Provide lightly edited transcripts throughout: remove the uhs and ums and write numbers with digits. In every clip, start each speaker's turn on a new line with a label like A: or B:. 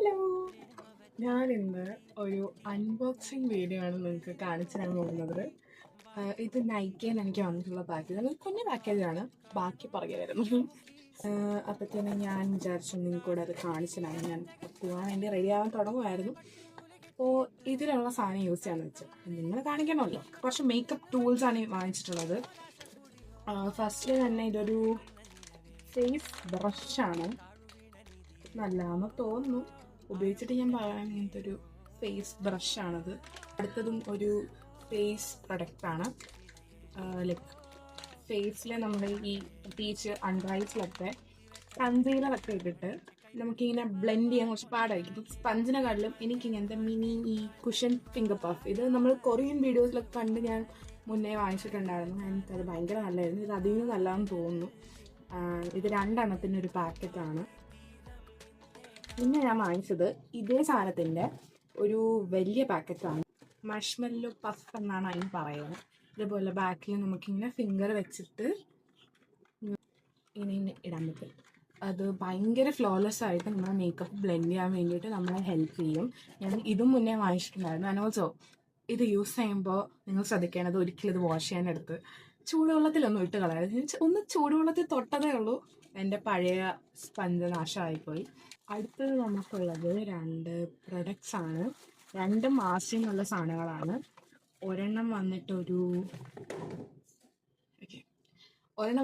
A: Hello, ഞാനിന്ന് ഒരു unboxing video ആണ് നിങ്ങൾക്ക് കാണിച്ചു തരാൻ പോകുന്നത്. ഇത് നൈക്കയിൽ എനിക്ക് വന്നിട്ടുള്ള പാക്കേജ്, അത് കുഞ്ഞു പാക്കേജാണ്, ബാക്കി പുറകെ വരുന്നു. അപ്പോഴത്തേനും ഞാൻ വിചാരിച്ചു നിങ്ങൾക്ക് കൂടെ അത് കാണിച്ചു തരാം. ഞാൻ പോകാൻ വേണ്ടി റെഡി ആവാൻ തുടങ്ങുമായിരുന്നു. അപ്പോൾ ഇതിലുള്ള സാധനം യൂസ് ചെയ്യാമെന്ന് വെച്ചു. നിങ്ങൾ കാണിക്കണമല്ലോ. കുറച്ച് മേക്കപ്പ് ടൂൾസാണ് വാങ്ങിച്ചിട്ടുള്ളത്. ഫസ്റ്റ് തന്നെ ഇതൊരു ഫേസ് ബ്രഷാണ്. നല്ലതാണെന്ന് തോന്നുന്നു, ഉപയോഗിച്ചിട്ട് ഞാൻ പറയാൻ. ഇങ്ങനത്തെ ഒരു ഫേസ് ബ്രഷാണത്. അടുത്തതും ഒരു ഫേസ് പ്രൊഡക്റ്റാണ്. ലൈക്ക് ഫേസിൽ നമ്മൾ ഈ പ്രത്യേകിച്ച് അണ്ടർ കൺസീലറൊക്കെ ഇട്ടിട്ട് നമുക്കിങ്ങനെ ബ്ലെൻഡ് ചെയ്യാൻ കുറച്ച് പാടായിരിക്കും. ഇപ്പം സ്പഞ്ചിനെക്കാട്ടിലും എനിക്കിങ്ങനത്തെ മിനി ഈ കുഷൻ ഫിംഗർ പഫ്, ഇത് നമ്മൾ കൊറിയൻ വീഡിയോസിലൊക്കെ കണ്ട് ഞാൻ മുന്നേ വാങ്ങിച്ചിട്ടുണ്ടായിരുന്നു. എനിക്കത് ഭയങ്കര നല്ലതായിരുന്നു. ഇത് അധികം നല്ലതാണെന്ന് തോന്നുന്നു. ഇത് 2 എണ്ണത്തിൻ്റെ ഒരു പാക്കറ്റാണ്. പിന്നെ ഞാൻ വാങ്ങിച്ചത് ഇതേ സാധനത്തിൻ്റെ ഒരു വലിയ പാക്കറ്റാണ്. മഷ്മെല്ലോ പഫ് എന്നാണ് അതിന് പറയുന്നത്. ഇതുപോലെ ബാക്കിൽ നമുക്കിങ്ങനെ ഫിംഗർ വെച്ചിട്ട് ഇങ്ങനെ ഇടാൻ പറ്റും. അത് ഭയങ്കര ഫ്ലോലെസ് ആയിട്ട് നമ്മുടെ മേക്കപ്പ് ബ്ലെൻഡ് ചെയ്യാൻ വേണ്ടിയിട്ട് നമ്മളെ ഹെൽപ്പ് ചെയ്യും. ഞാൻ ഇതും മുന്നേ വാങ്ങിച്ചിട്ടുണ്ടായിരുന്നു. ആൻഡ് ഓൾസോ ഇത് യൂസ് ചെയ്യുമ്പോൾ നിങ്ങൾ ശ്രദ്ധിക്കേണ്ടത്, ഒരിക്കലും ഇത് വാഷ് ചെയ്യാനെടുത്ത് ചൂടുവെള്ളത്തിലൊന്നും ഇട്ട് കളയരുത്. ഒന്ന് ചൂടുവെള്ളത്തിൽ തൊട്ടതേ ഉള്ളൂ എൻ്റെ പഴയ സ്പഞ്ച് നാശമായിപ്പോയി. അടുത്തത് നമുക്കുള്ളത് 2 പ്രൊഡക്ട്സ് ആണ്. 2 മാസിനുള്ള സാധനങ്ങളാണ്. ഒരെണ്ണം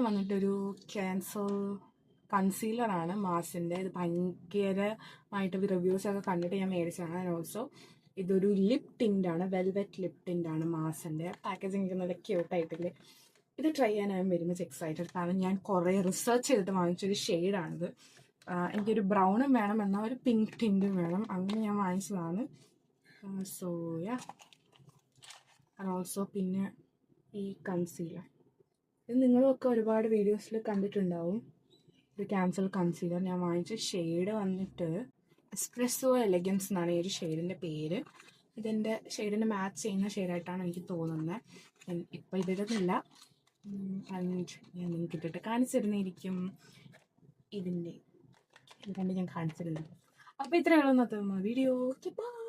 A: വന്നിട്ടൊരു ക്യാൻസർ കൺസീലറാണ് മാസിൻ്റെ. ഇത് ഭയങ്കരമായിട്ട് റിവ്യൂസൊക്കെ കണ്ടിട്ട് ഞാൻ മേടിച്ചതാണ്. ആൻഡ് ഓൾസോ ഇതൊരു ലിപ് ടിൻ്റാണ്, വെൽവെറ്റ് ലിപ് ടിൻ്റാണ് മാസിൻ്റെ. പാക്കേജിങ് നല്ല ക്യൂട്ടായിട്ടില്ലേ. ഇത് ട്രൈ ചെയ്യാനായും വരുമ്പോൾ എക്സൈറ്റഡ്, കാരണം ഞാൻ കുറേ റിസർച്ച് ചെയ്തിട്ട് വാങ്ങിച്ചൊരു ഷെയ്ഡാണിത്. എനിക്കൊരു ബ്രൗണും വേണം, എന്നാൽ ഒരു പിങ്ക് ടിൻറ്റും വേണം. അങ്ങനെ ഞാൻ വാങ്ങിച്ചതാണ്. So yeah. ആൻഡ് ഓൾസോ പിന്നെ ഈ കൺസീലർ, ഇത് നിങ്ങളുമൊക്കെ ഒരുപാട് വീഡിയോസിൽ കണ്ടിട്ടുണ്ടാവും. ഒരു ക്യാൻസർ കൺസീലർ. ഞാൻ വാങ്ങിച്ച ഷെയ്ഡ് വന്നിട്ട് എസ്പ്രെസ്സോ എലഗൻസ് എന്നാണ് ഈ ഒരു ഷെയ്ഡിൻ്റെ പേര്. ഇതെൻ്റെ ഷെയ്ഡിന് മാച്ച് ചെയ്യുന്ന ഷെയ്ഡായിട്ടാണ് എനിക്ക് തോന്നുന്നത്. ഇപ്പം ഇതിടുന്നില്ല, ആൻഡ് ഞാൻ നിങ്ങൾക്ക് ഇട്ടിട്ട് കാണിച്ചിരുന്നിരിക്കും. ഇതിൻ്റെ ഇത് കണ്ട് ഞാൻ കാണിച്ചിരുന്നു. അപ്പോൾ ഇത്രയുള്ള ഇന്നത്തെ വീഡിയോ. ബൈ.